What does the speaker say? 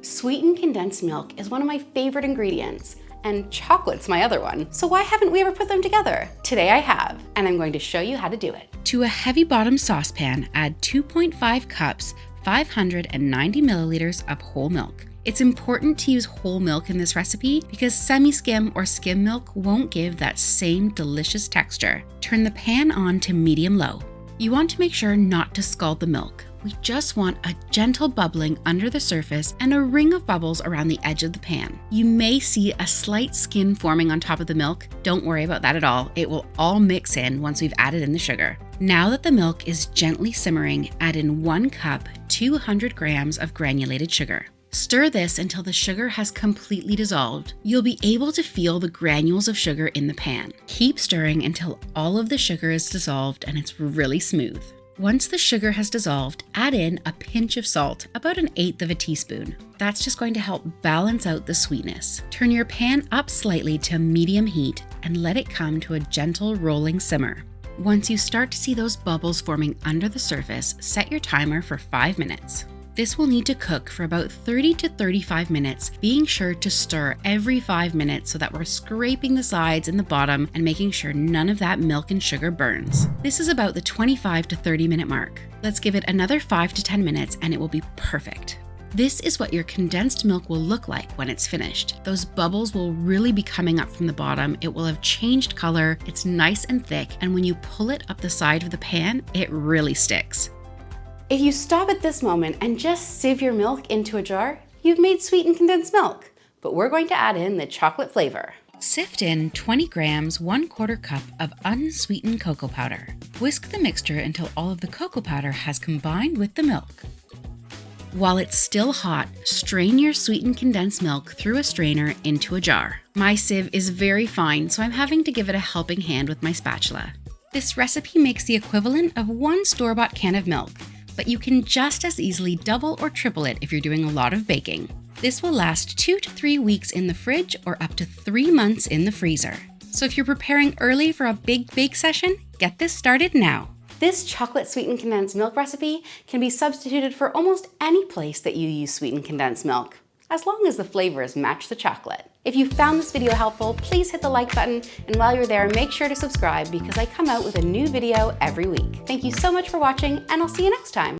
Sweetened condensed milk is one of my favorite ingredients, and chocolate's my other one. So why haven't we ever put them together? Today I have, and I'm going to show you how to do it. To a heavy bottom saucepan, add 2.5 cups, 590 milliliters of whole milk. It's important to use whole milk in this recipe because semi-skim or skim milk won't give that same delicious texture. Turn the pan on to medium-low. You want to make sure not to scald the milk. We just want a gentle bubbling under the surface and a ring of bubbles around the edge of the pan. You may see a slight skin forming on top of the milk. Don't worry about that at all. It will all mix in once we've added in the sugar. Now that the milk is gently simmering, add in 1 cup, 200 grams of granulated sugar. Stir this until the sugar has completely dissolved. You'll be able to feel the granules of sugar in the pan. Keep stirring until all of the sugar is dissolved and it's really smooth. Once the sugar has dissolved, add in a pinch of salt, about 1/8 of a teaspoon. That's just going to help balance out the sweetness. Turn your pan up slightly to medium heat and let it come to a gentle rolling simmer. Once you start to see those bubbles forming under the surface, set your timer for 5 minutes. This will need to cook for about 30 to 35 minutes, being sure to stir every 5 minutes so that we're scraping the sides and the bottom and making sure none of that milk and sugar burns. This is about the 25 to 30 minute mark. Let's give it another 5 to 10 minutes and it will be perfect. This is what your condensed milk will look like when it's finished. Those bubbles will really be coming up from the bottom. It will have changed color, it's nice and thick, and when you pull it up the side of the pan, it really sticks. If you stop at this moment and just sieve your milk into a jar, you've made sweetened condensed milk. But we're going to add in the chocolate flavor. Sift in 20 grams, 1/4 cup of unsweetened cocoa powder. Whisk the mixture until all of the cocoa powder has combined with the milk. While it's still hot, strain your sweetened condensed milk through a strainer into a jar. My sieve is very fine, so I'm having to give it a helping hand with my spatula. This recipe makes the equivalent of 1 store-bought can of milk, but you can just as easily double or triple it if you're doing a lot of baking. This will last 2 to 3 weeks in the fridge or up to 3 months in the freezer. So if you're preparing early for a big bake session, get this started now. This chocolate sweetened condensed milk recipe can be substituted for almost any place that you use sweetened condensed milk, as long as the flavors match the chocolate. If you found this video helpful, please hit the like button, and while you're there, make sure to subscribe because I come out with a new video every week. Thank you so much for watching, and I'll see you next time.